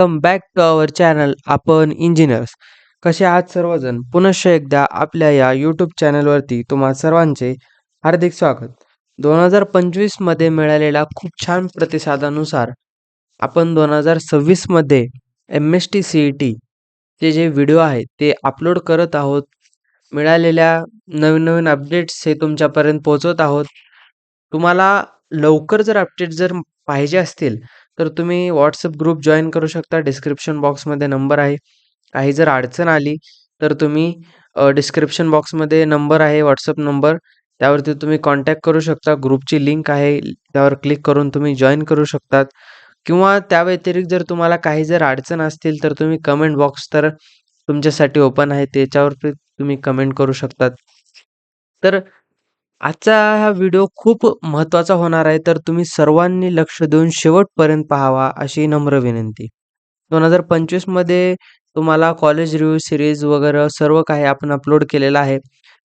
Welcome back to our channel आपण engineers. कसे आहात सर्वजण? पुनश्च एकदा आपल्या या यूट्यूब चॅनलवरती तुम्हा सर्वांचे हार्दिक स्वागत. 2025 मध्ये मिळालेल्या खूप छान प्रतिसादानुसार आपण 2026 मध्ये MST CET चे जे व्हिडिओ आहेत ते अपलोड करत आहोत. मिळालेल्या नवीन नवीन अपडेट्स हे तुमच्यापर्यंत पोहोचवत आहोत. तुम्हाला लवकर जर अपडेट जर पाहिजे असतील तर तुम्ही व्हॉट्सअप ग्रुप जॉईन करू शकता. डिस्क्रिप्शन बॉक्समध्ये नंबर आहे. काही जर अडचण आली तर तुम्ही डिस्क्रिप्शन बॉक्समध्ये नंबर आहे, व्हॉट्सअप नंबर, त्यावरती तुम्ही कॉन्टॅक्ट करू शकता. ग्रुपची लिंक आहे, त्यावर क्लिक करून तुम्ही जॉईन करू शकतात. किंवा त्या व्यतिरिक्त जर तुम्हाला काही जर अडचण असतील तर तुम्ही कमेंट बॉक्स तर तुमच्यासाठी ओपन आहे, त्याच्यावरती तुम्ही कमेंट करू शकतात. तर आजचा हा व्हिडिओ खूप महत्त्वाचा होणार आहे, तर तुम्ही सर्वांनी लक्ष देऊन शेवटपर्यंत पाहावा अशी नम्र विनंती. 2025 मध्ये तुम्हाला कॉलेज रिव्ह्यू सीरीज वगैरे सर्व काही आपण अपलोड केलेलं आहे.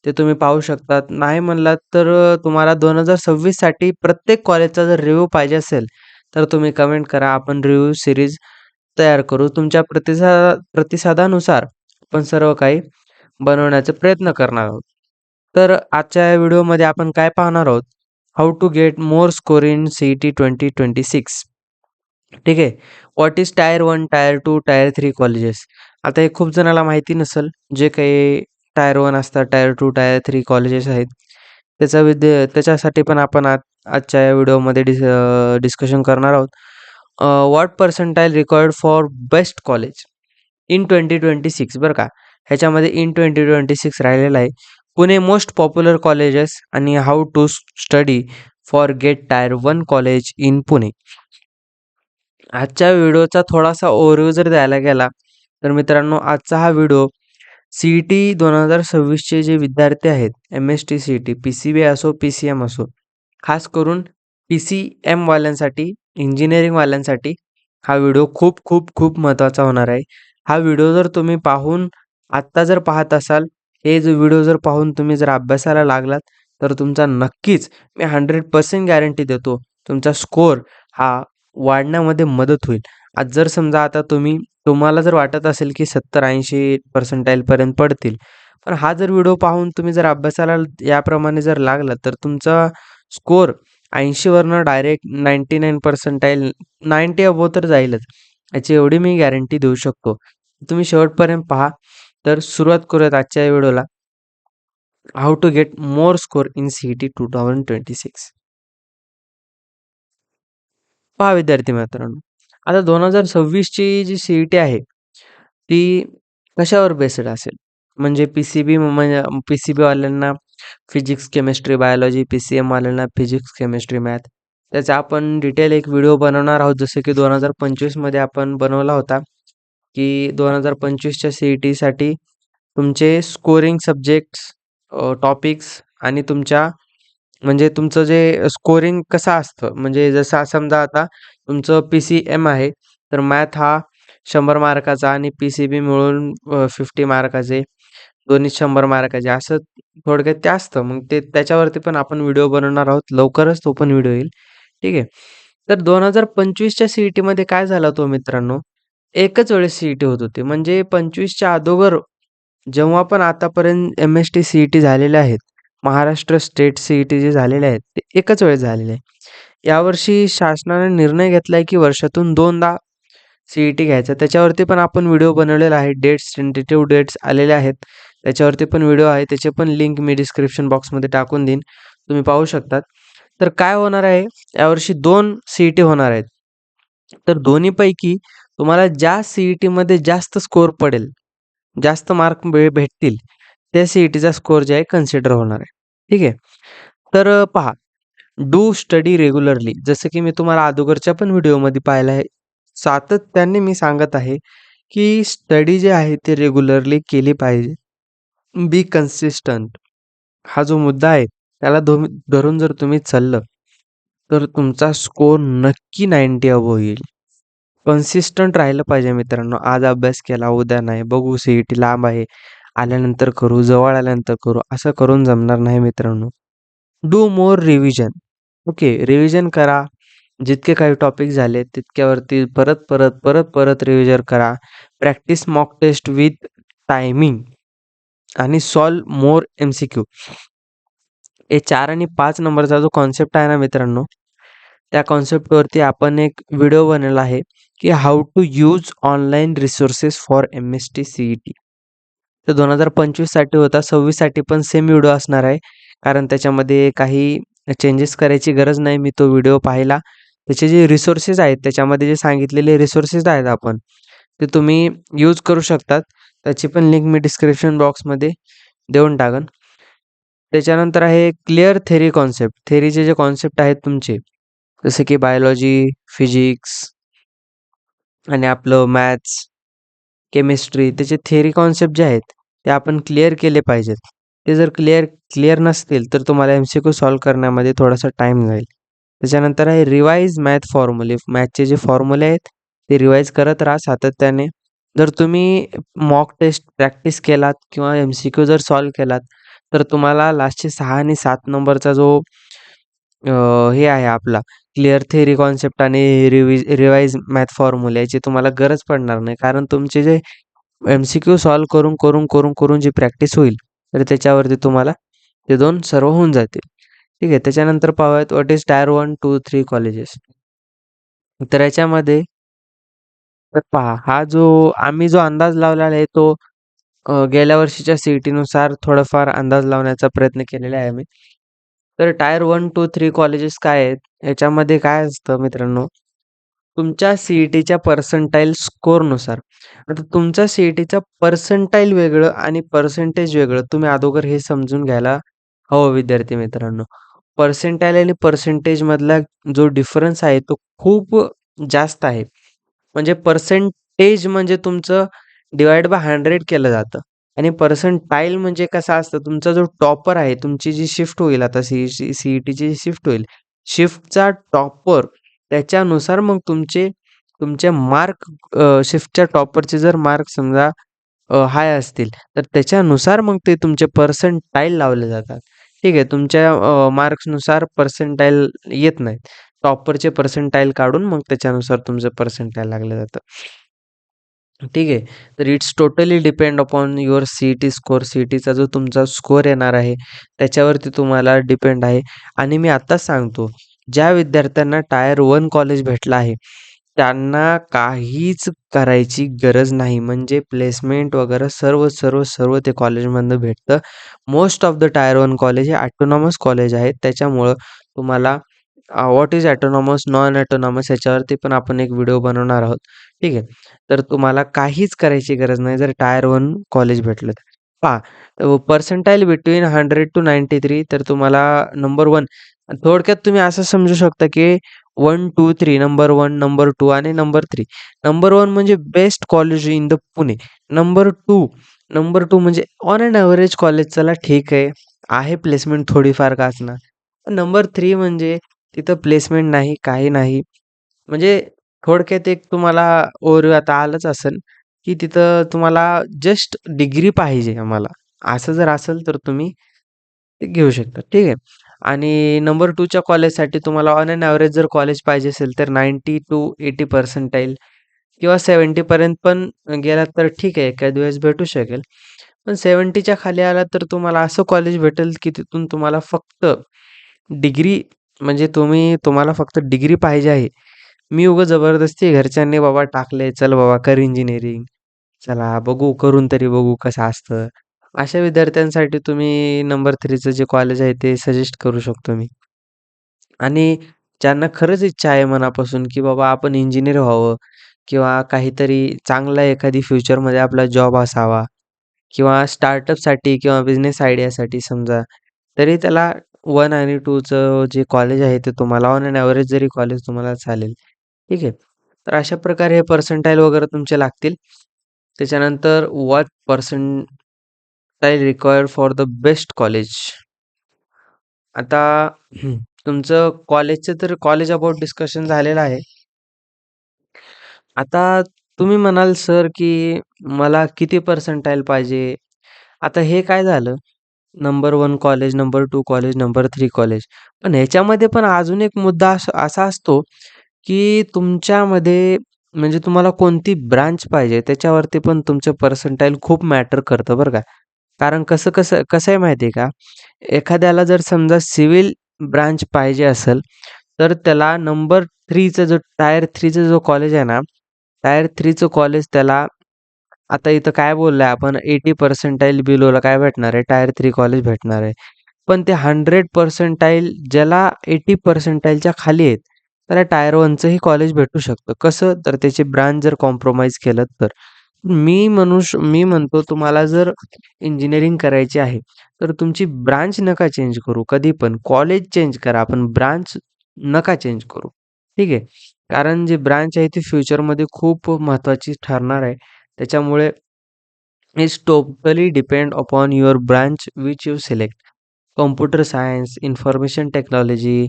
ते तुम्ही पाहू शकतात. नाही म्हणलात तर तुम्हाला 2026 साठी प्रत्येक कॉलेजचा जर रिव्ह्यू पाहिजे असेल, तर तुम्ही कमेंट करा. आपण रिव्ह्यू सीरीज तयार करू. तुमच्या प्रतिसादानुसार आपण सर्व काही बनवण्याचा प्रयत्न करणार आहोत. तर आजच्या या व्हिडिओमध्ये आपण काय पाहणार आहोत? How to get more score in CET 2026. ठीक आहे. What is tier 1, tier 2, tier 3 colleges. आता हे खूप जणाला माहिती नसेल, जे काही टायर 1 असतात, टायर 2, टायर 3 कॉलेजेस आहेत. त्याच्यासाठी पण आपण आजच्या या व्हिडिओमध्ये डिस्कशन करणार आहोत. What percentile required for best college in 2026 बरं का. ह्याच्यामध्ये इन 2026 राहिलेलं आहे. पुणे मोस्ट पॉप्युलर कॉलेजेस आणि how to study for get tier 1 college in Pune. आजच्या व्हिडिओचा थोडासा ओव्हरव्ह्यू जर द्यायला गेला तर मित्रांनो, आजचा हा व्हिडिओ CET 2026चे जे विद्यार्थी आहेत, MST CET PCB असो PCM असो, खास करून PCM वाल्यांसाठी, इंजिनिअरिंग वाल्यांसाठी हा व्हिडिओ खूप खूप खूप महत्त्वाचा होणार आहे. हा व्हिडिओ जर तुम्ही पाहून आत्ता जर पाहत असाल, हे जो व्हिडिओ जर पाहून तुम्ही जर अभ्यासाला लागलात तर तुमचा नक्कीच मी 100% गॅरंटी देतो, तुमचा स्कोर हा वाढण्यामध्ये मदत होईल. आज जर समजा आता तुम्हाला जर वाटत असेल की 70-80 पर्सेंटाईलपर्यंत पडतील, पण हा जर व्हिडिओ पाहून तुम्ही जर अभ्यासाला याप्रमाणे जर लागलात तर तुमचा स्कोर 80 वरनं डायरेक्ट 99 पर्सेंटाईल 90 अबोव्ह तर जाईलच. याची एवढी मी गॅरंटी देऊ शकतो. तुम्ही शेवटपर्यंत पहा. तर सुरुवात करूयात आजच्या या व्हिडिओला. How to get more score in CET 2026. पहा विद्यार्थी मित्रांनो, आता 2026 ची जी CET आहे, ती कशावर बेस्ड असेल? म्हणजे म्हणजे PCB वाल्यांना फिजिक्स, केमिस्ट्री, बायोलॉजी, PCM वाल्यांना फिजिक्स, केमिस्ट्री, मॅथ. त्याचा आपण डिटेल एक व्हिडिओ बनवणार आहोत, जसं की 2025 मध्ये आपण बनवला होता, की 2025च्या CETसाठी तुमचे स्कोरिंग सब्जेक्ट्स, टॉपिक्स आणि म्हणजे तुमचं जे स्कोरिंग कसं असतं, म्हणजे जसं समजा आता तुमचं PCM आहे, तर मॅथ हा 100 मार्काचा आणि PCB मिळून 50 मार्काचे, दोन्ही 100 मार्काचे, असं थोडक्यात ते असतं. मग त्याच्यावरती पण आपण व्हिडिओ बनवणार आहोत. लवकरच तो पण व्हिडिओ येईल. ठीक आहे. तर 2025च्या CETमध्ये काय झालं होतं मित्रांनो, एकच वेळेस CET होत होती. म्हणजे 25च्या अगोदर जेव्हा पण आतापर्यंत MST CET झालेले आहेत, महाराष्ट्र स्टेट CET जे झालेले आहेत, ते एकच वेळेस झालेले आहे. यावर्षी शासनाने निर्णय घेतलाय की वर्षातून 2दा CET घ्यायचा. त्याच्यावरती पण आपण व्हिडिओ बनवलेला आहे. टेंटेटिव्ह डेट्स आलेले आहेत. त्याच्यावरती पण व्हिडिओ आहे. त्याची पण लिंक मी डिस्क्रिप्शन बॉक्समध्ये टाकून देईन. तुम्ही पाहू शकतात. तर काय होणार आहे, यावर्षी 2 CET होणार आहेत. तर दोन्हीपैकी तुम्हाला ज्या CETमध्ये जास्त स्कोर पडेल, जास्त मार्क भेटतील, त्या CETचा स्कोर जे आहे कन्सिडर होणार आहे. ठीक आहे. तर पहा, डू स्टडी रेग्युलरली. जसं की मी तुम्हाला अगोदरच्या पण व्हिडिओमध्ये पाहिलं आहे. सातत्याने मी सांगत आहे, की स्टडी जे आहे ते रेग्युलरली केली पाहिजे. बी कन्सिस्टंट. हा जो मुद्दा आहे, त्याला धरून जर तुम्ही चाललं, तर तुमचा स्कोर नक्की 90 अबोव्ह येईल. कन्सिस्टंट राहिलं पाहिजे मित्रांनो. आज अभ्यास केला, उद्या नाही. बघू CET लांब आहे, आल्यानंतर करू, जवळ आल्यानंतर करू, असं करून जमणार नाही मित्रांनो. Do more revision. Okay, revision करा. जितके काही टॉपिक झाले तितक्यावरती परत, परत, परत, परत रिव्हिजन करा. Practice mock test with timing आणि सॉल्व्ह मोर MCQ. हे 4 आणि 5 नंबरचा जो कॉन्सेप्ट आहे ना मित्रांनो, त्या कॉन्सेप्टवरती आपण एक व्हिडिओ बनवला आहे, की how to use online resources for MST CET. तर 2025 साठी होता, 26 साठी पण सेम व्हिडिओ असणार आहे. कारण त्याच्यामध्ये काही चेंजेस करायची गरज नाही. मी तो व्हिडिओ पाहिला. त्याचे जे रिसोर्सेस आहेत, त्याच्यामध्ये जे सांगितलेले रिसोर्सेस आहेत आपण, ते तुम्ही यूज करू शकतात. त्याची पण लिंक मी डिस्क्रिप्शन बॉक्समध्ये देऊन टाकेन. त्याच्यानंतर आहे क्लिअर थेरी कॉन्सेप्ट. थेरीचे जे कॉन्सेप्ट आहेत तुमचे, जसे की बायोलॉजी, फिजिक्स आणि आपलं मॅथ्स, केमिस्ट्री, त्याचे थिअरी कॉन्सेप्ट जे आहेत, ते आपण क्लिअर केले पाहिजेत. ते जर क्लिअर क्लिअर नसतील, तर तुम्हाला MCQ सॉल्व्ह करण्यामध्ये थोडासा टाईम जाईल. त्याच्यानंतर आहे रिवाइज मॅथ फॉर्म्युले. मॅथचे जे फॉर्म्युले आहेत, ते रिवाइज करत राहा सातत्याने. जर तुम्ही मॉक टेस्ट प्रॅक्टिस केलात किंवा MCQ जर सॉल्व्ह केलात, तर तुम्हाला लास्टचे 6 आणि 7 नंबरचा जो हे आहे आपला क्लिअर थिअरी कॉन्सेप्ट आणि रिवाइज मॅथ फॉर्म्युला याची तुम्हाला गरज पडणार नाही. कारण तुमचे जे MCQ सॉल्व्ह करून, करून, करून, करून जी प्रॅक्टिस होईल, तर त्याच्यावरती तुम्हाला ते 2 सर्व होऊन जातील. ठीक आहे. त्याच्यानंतर पाहूयात व्हॉट इज टायर 1, 2, 3 कॉलेजेस. तर याच्यामध्ये तर पहा, हा जो आम्ही जो अंदाज लावलेला आहे तो गेल्या वर्षीच्या CET नुसार थोडाफार अंदाज लावण्याचा प्रयत्न केलेला आहे आम्ही. तर टायर 1, 2, 3 कॉलेजेस काय आहेत? याच्यामध्ये काय असतं मित्रांनो, तुमच्या CETच्या पर्सेंटाईल स्कोरनुसार. आता तुमचा CETचा पर्सेंटाईल वेगळं आणि पर्सेंटेज वेगळं. तुम्ही अगोदर हे समजून घ्यायला हवं विद्यार्थी मित्रांनो. पर्सेंटाईल आणि पर्सेंटेजमधला जो डिफरन्स आहे तो खूप जास्त आहे. म्हणजे पर्सेंटेज म्हणजे तुमचं डिव्हाईड बाय 100 केलं जातं आणि पर्सेंटाईल म्हणजे कसं असतं, तुमचा जो टॉपर आहे, तुमची जी शिफ्ट होईल आता CETची शिफ्ट होईल. शिफ्टचा टॉपर त्याच्यानुसार मग तुमचे मार्क शिफ्टच्या टॉपरचे जर मार्क समजा हाय असतील, तर त्याच्यानुसार मग ते तुमचे पर्सेंटाईल लावले जातात. ठीक आहे. तुमच्या मार्क्सनुसार पर्सेंटाईल येत नाहीत. टॉपरचे पर्सेंटाईल काढून मग त्याच्यानुसार तुमचं पर्सेंटाईल लागलं जातं. ठीक आहे. तर it's totally depend upon your CET score. CETचा जो तुमचा स्कोर येणार आहे, त्याच्यावरती तुम्हाला डिपेंड आहे. आणि मी आत्ताच सांगतो, ज्या विद्यार्थ्यांना टायर 1 कॉलेज भेटलं आहे, त्यांना काहीच करायची गरज नाही. म्हणजे प्लेसमेंट वगैरे सर्व, सर्व, सर्व ते कॉलेजमधनं भेटतं. Most of the tyre 1 college हे ऑटोनॉमस कॉलेज आहेत. त्याच्यामुळं तुम्हाला what is autonomous, non autonomous याच्यावरती पण आपण एक व्हिडिओ बनवणार आहोत. ठीक आहे. तर तुम्हाला काहीच करायची गरज नाही जर टायर 1 कॉलेज भेटलं तर. पहा, पर्सेंटाईल बिटवीन 100 टू 93 तर तुम्हाला नंबर 1 थोडक्यात तुम्ही असं समजू शकता, की 1, 2, 3 नंबर 1, नंबर 2 आणि नंबर 3. नंबर 1 म्हणजे best college in the Pune. Number 2 number 2 म्हणजे ऑन एन एव्हरेज कॉलेज चला ठीक आहे. आहे प्लेसमेंट थोडीफार का असणार. नंबर 3 म्हणजे तिथं प्लेसमेंट नाही, काही नाही. म्हणजे थोडक्यात एक तुम्हाला ओव्हरव्ह्यू आता आलंच असेल, की तिथं तुम्हाला जस्ट डिग्री पाहिजे आम्हाला. असं जर असेल तर तुम्ही ते घेऊ शकता. ठीक आहे. आणि नंबर 2च्या कॉलेजसाठी तुम्हाला ऑन एन एव्हरेज जर कॉलेज पाहिजे असेल तर 90 टू 80 पर्सेंटाईल किंवा 70 पर्यंत पण गेलात तर ठीक आहे, एखाद वेळेस भेटू शकेल. पण 70च्या खाली आलात तर तुम्हाला असं कॉलेज भेटेल, की तिथून तुम्हाला फक्त डिग्री म्हणजे तुम्हाला फक्त डिग्री पाहिजे आहे. मी उगाच जबरदस्ती घरच्यांनी बाबा टाकले, "चल बाबा कर इंजिनिअरिंग." चला बघू, करून तरी बघू कसं असतं. अशा विद्यार्थ्यांसाठी तुम्ही नंबर 3चं जे कॉलेज आहे ते सजेस्ट करू शकतो मी. आणि ज्यांना खरंच इच्छा आहे मनापासून, की बाबा आपण इंजिनिअर व्हावं किंवा काहीतरी चांगला एखादी फ्युचरमध्ये आपला जॉब असावा किंवा स्टार्टअपसाठी किंवा बिझनेस आयडियासाठी समजा, तरी त्याला 1 आणि 2चं जे कॉलेज आहे ते तुम्हाला ऑन एन एव्हरेज जरी कॉलेज तुम्हाला चालेल. ठीक आहे. तर अशा प्रकारे हे पर्सेंटाईल वगैरे तुमचे लागतील. त्याच्यानंतर what percentile required for the best college. आता तुमचं कॉलेजचं तर कॉलेज अबाउट डिस्कशन झालेलं आहे. आता तुम्ही म्हणाल सर, की मला किती पर्सेंटाईल पाहिजे? आता हे काय झालं, number 1 college, number 2 college, number 3 college. पण ह्याच्यामध्ये पण अजून एक मुद्दा असा असतो, की तुमच्यामध्ये म्हणजे तुम्हाला कोणती ब्रांच पाहिजे त्याच्यावरती पण तुमचं पर्सेंटाईल खूप मॅटर करतं बरं का. कारण कसं कसं कसं आहे माहिती आहे का? एखाद्याला जर समजा सिव्हिल ब्रांच पाहिजे असेल, तर त्याला नंबर 3चं जो टायर 3चं जो कॉलेज आहे ना, टायर 3चं कॉलेज त्याला आता इथं काय बोललोय आपण 80 पर्सेंटाईल बिलोला काय भेटणार आहे? टायर 3 कॉलेज भेटणार आहे. पण ते 100 पर्सेंटाईल ज्याला 80 पर्सेंटाईलच्या खाली आहेत, त्याला टायर 1चंही कॉलेज भेटू शकतं. कसं? तर त्याची ब्रांच जर कॉम्प्रोमाईज केलं तर. मी म्हणतो तुम्हाला जर इंजिनिअरिंग करायची आहे, तर तुमची ब्रांच नका चेंज करू कधी पण. कॉलेज चेंज करा, पण ब्रांच नका चेंज करू. ठीक आहे. कारण जी ब्रांच आहे ती फ्युचरमध्ये खूप महत्त्वाची ठरणार आहे. त्याच्यामुळे it's totally depend upon your branch which you select. Computer science, information technology,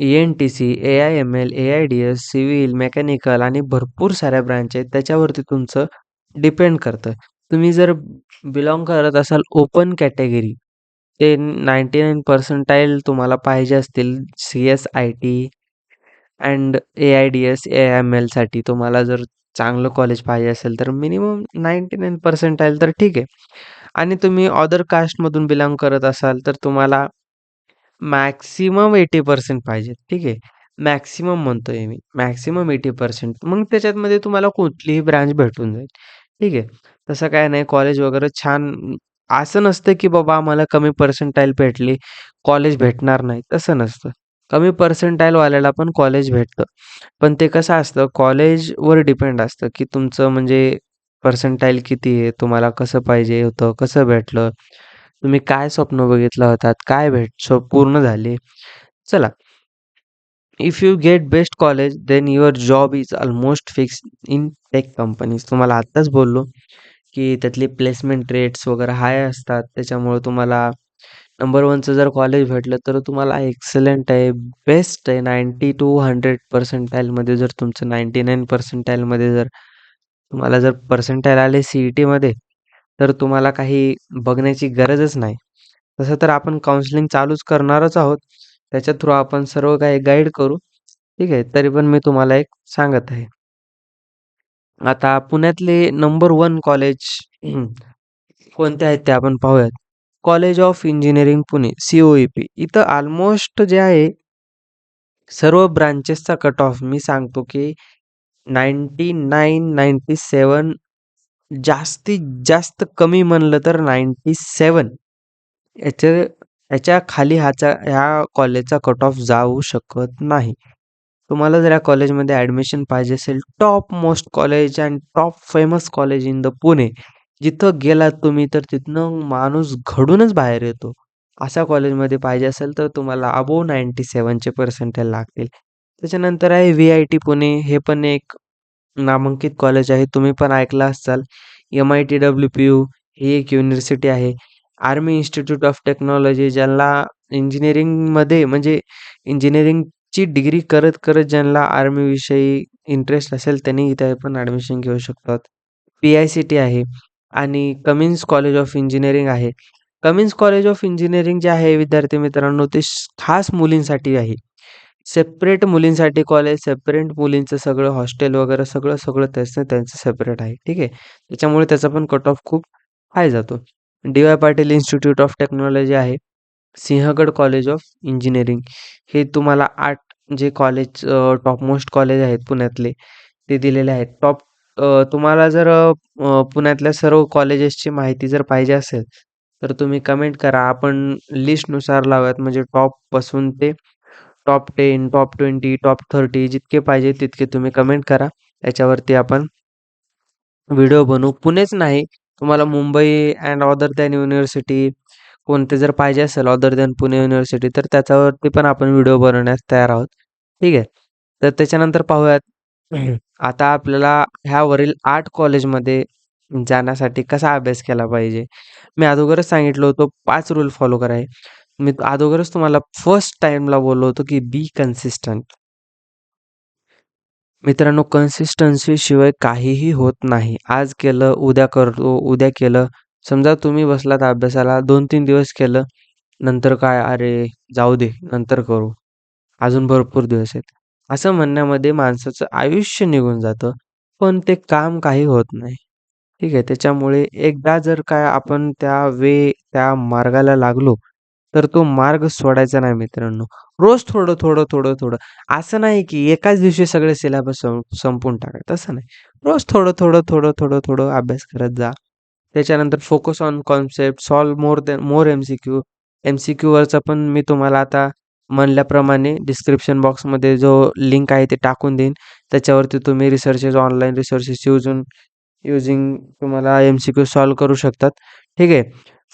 ENTC, AIML, AIDS, civil, mechanical आणि भरपूर साऱ्या ब्रांच आहेत. त्याच्यावरती तुमचं डिपेंड करतं. तुम्ही जर बिलॉंग करत असाल ओपन कॅटेगरी, ते 99 पर्सेंटाईल तुम्हाला पाहिजे असतील CS-IT अँड AIDS, AIMLसाठी तुम्हाला जर चांगलं कॉलेज पाहिजे असेल, तर मिनिमम 99 पर्सेंटाईल तर ठीक आहे. आणि तुम्ही अदर कास्टमधून बिलॉंग करत असाल, तर तुम्हाला मॅक्सिमम 80% पाहिजे. ठीक आहे. मॅक्सिमम म्हणतोय मी. मॅक्सिमम 80% मग त्याच्यामध्ये तुम्हाला कुठलीही ब्रांच भेटून जाईल. ठीक आहे. तसं काही नाही कॉलेज वगैरे छान असं नसतं, की बाबा आम्हाला कमी पर्सेंटाईल भेटली, कॉलेज भेटणार नाही. तसं नसतं. कमी पर्सेंटाईलवाल्याला पण कॉलेज भेटतं. पण ते कसं असतं कॉलेजवर डिपेंड असतं, की तुमचं म्हणजे पर्सेंटाईल किती आहे? तुम्हाला कसं पाहिजे होतं? कसं भेटलं? तुम्ही काय स्वप्न बघितलं होतात? काय पूर्ण झाले? चला, if you get best college, then your job is almost fix in tech companies. तुम्हाला आत्ताच बोललो, की त्यातले प्लेसमेंट रेट्स वगैरे हाय असतात. त्याच्यामुळे तुम्हाला नंबर 1चं जर कॉलेज भेटलं, तर तुम्हाला एक्सलंट आहे, बेस्ट आहे. 90 टू 100 पर्सेंटाईलमध्ये जर तुमचं 99 पर्सेंटाईलमध्ये जर तुम्हाला जर पर्सेंटाईल आले CETमध्ये, तर तुम्हाला काही बघण्याची गरजच नाही. तसं तर आपण काउन्सिलिंग चालूच करणारच आहोत. त्याच्या थ्रू आपण सर्व काही गाईड करू. ठीक आहे. तरी पण मी तुम्हाला एक सांगत आहे. आता पुण्यातले नंबर 1 कॉलेज कोणते आहेत ते आपण पाहूयात. College of engineering Pune, COEP. इथं अल्मोस्ट जे आहे सर्व ब्रांचेसचा कट ऑफ मी सांगतो की 99-97 जास्तीत जास्त कमी म्हणलं तर 97 याच्या याच्या खाली ह्या कॉलेजचा कट ऑफ जाऊ शकत नाही. तुम्हाला जर या कॉलेजमध्ये ॲडमिशन पाहिजे असेल, top most college and top famous college in the Pune. जिथं गेलात तुम्ही तर तिथनं माणूस घडूनच बाहेर येतो. अशा कॉलेजमध्ये पाहिजे असेल तर तुम्हाला अबोव्ह 97 चे पर्सेंटाइल लागतील. त्याच्यानंतर आहे VIT पुणे. हे पण एक नामांकित कॉलेज आहे. तुम्ही पण ऐकलं असाल. MIT-WPU ही एक युनिव्हर्सिटी आहे. आर्मी इन्स्टिट्यूट ऑफ टेक्नॉलॉजी ज्यांना इंजिनिअरिंगमध्ये म्हणजे इंजिनिअरिंगची डिग्री करत ज्यांना आर्मीविषयी इंटरेस्ट असेल त्यांनी इथे पण ॲडमिशन घेऊ शकतात. PICT आहे आणि कमिन्स कॉलेज ऑफ इंजिनिअरिंग आहे. कमिन्स कॉलेज ऑफ इंजिनिअरिंग जे आहे विद्यार्थी मित्रांनो ते खास मुलींसाठी आहे. सेपरेट मुलींसाठी कॉलेज, सेपरेट मुलींचं सगळं हॉस्टेल वगैरे सगळं त्याचं त्यांचं सेपरेट आहे. ठीक आहे. त्याच्यामुळे त्याचा पण कट ऑफ खूप हाय जातो. DY Patil institute of technology आहे. सिंहगड कॉलेज ऑफ इंजिनिअरिंग हे तुम्हाला 8 जे कॉलेज टॉप मोस्ट कॉलेज आहेत पुण्यातले ते दिलेले आहेत. तुम्हाला जर पुण्यातल्या सर्व कॉलेजेसची माहिती जर पाहिजे असेल, तर तुम्ही कमेंट करा. आपण लिस्टनुसार लावूयात म्हणजे टॉपपासून ते टॉप 10, टॉप 20, टॉप 30 जितके पाहिजे तितके तुम्ही कमेंट करा. त्याच्यावरती आपण व्हिडिओ बनवू. पुणेच नाही, तुम्हाला Mumbai and other than university कोणते जर पाहिजे असेल अदर दॅन पुणे युनिव्हर्सिटी तर त्याच्यावरती पण आपण व्हिडिओ बनवण्यास तयार आहोत. ठीक आहे. तर त्याच्यानंतर पाहूयात आता आपल्याला ह्यावरील 8 कॉलेजमध्ये जाण्यासाठी कसा अभ्यास केला पाहिजे. मी अगोदरच सांगितलं होतं 5 रूल फॉलो करा आहे. मी अगोदरच तुम्हाला फर्स्ट टाईमला बोललो होतो, की बी कन्सिस्टंट. मित्रांनो कन्सिस्टन्सी शिवाय काहीही होत नाही. आज केलं, उद्या करतो, उद्या केलं, समजा तुम्ही बसलात अभ्यासाला 2-3 दिवस केलं, नंतर काय "अरे जाऊ दे, नंतर करू, अजून भरपूर दिवस आहेत." असं म्हणण्यामध्ये माणसाचं आयुष्य निघून जातं, पण ते काम काही होत नाही. ठीक आहे. त्याच्यामुळे एकदा जर काय आपण त्या मार्गाला लागलो, तर तो मार्ग सोडायचा नाही मित्रांनो. रोज थोडं, थोडं, थोडं, थोडं. असं नाही की एकाच दिवशी सगळे सिलेबस संपवून टाकायचं, तसं नाही. रोज थोडं, थोडं, थोडं, थोडं, थोडं अभ्यास करत जा. त्याच्यानंतर focus on concept, solve more MCQ. एम-सी-क्यूवरचा पण मी तुम्हाला आता म्हणल्याप्रमाणे डिस्क्रिप्शन बॉक्समध्ये जो लिंक आहे ते टाकून देईन. त्याच्यावरती तुम्ही ऑनलाईन रिसोर्सेस युजिंग तुम्हाला एम-सी-क्यू सॉल्व्ह करू शकतात. ठीक आहे.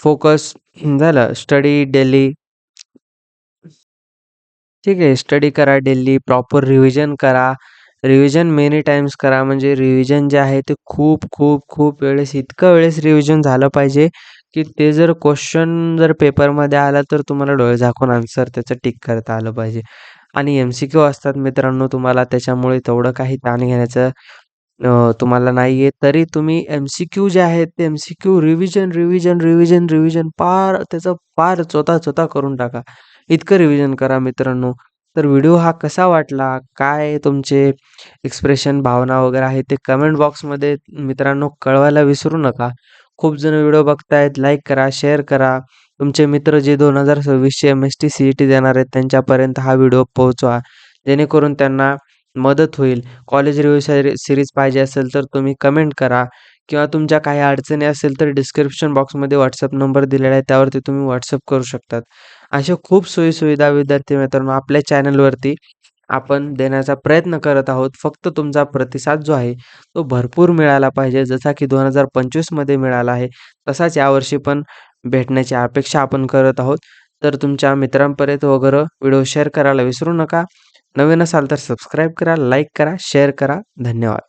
फोकस झालं. स्टडी डेली ठीक आहे. स्टडी करा डेली, प्रॉपर रिव्हिजन करा. रिव्हिजन मेनी टाइम्स करा. म्हणजे रिव्हिजन जे आहे ते खूप, खूप, खूप वेळेस इतकं वेळेस रिव्हिजन झालं पाहिजे, की ते जर क्वेश्चन जर पेपरमध्ये आला तर तुम्हाला डोळे झाकून आन्सर त्याचं टिक करता आलं पाहिजे. आणि एम-सी-क्यू असतात मित्रांनो तुम्हाला त्याच्यामुळे तेवढं काही ताण घेण्याचं तुम्हाला नाहीये. तरी तुम्ही एम-सी-क्यू जे आहेत ते MCQ revision, revision, revision, revision पार चोथा-चोथा करून टाका. इतकं रिव्हिजन करा मित्रांनो. तर व्हिडिओ हा कसा वाटला? काय तुमचे एक्सप्रेशन, भावना वगैरे आहेत ते कमेंट बॉक्समध्ये मित्रांनो कळवायला विसरू नका. खूप जण व्हिडिओ बघतायत, लाईक करा, शेअर करा. तुमचे मित्र जे 2026ची एम-एस-टी, सी-ई-टी देणार आहेत त्यांच्यापर्यंत हा व्हिडिओ पोहोचवा. जेणेकरून त्यांना मदत होईल. कॉलेज रिव्ह्यू सीरीज पाहिजे असेल तर तुम्ही कमेंट करा किंवा तुमच्या काही अडचणी असेल तर डिस्क्रिप्शन बॉक्समध्ये WhatsApp नंबर दिलेला आहे त्यावरती तुम्ही WhatsApp करू शकतात. अशा खूप सोयी-सुविधा विद्यार्थी मित्रांनो आपल्या चॅनलवरती आपण देण्याचा प्रयत्न करत आहोत. फक्त तुमचा प्रतिसाद जो आहे तो भरपूर मिळाला पाहिजे. जसा की 2025 मध्ये मिळाला आहे, तसाच यावर्षी पण भेटण्याची अपेक्षा आपण करत आहोत. तर तुमच्या मित्रांपर्यंत वगैरे व्हिडिओ शेअर करायला विसरू नका. नवीन असाल तर सबस्क्राईब करा, लाईक करा, शेअर करा. धन्यवाद.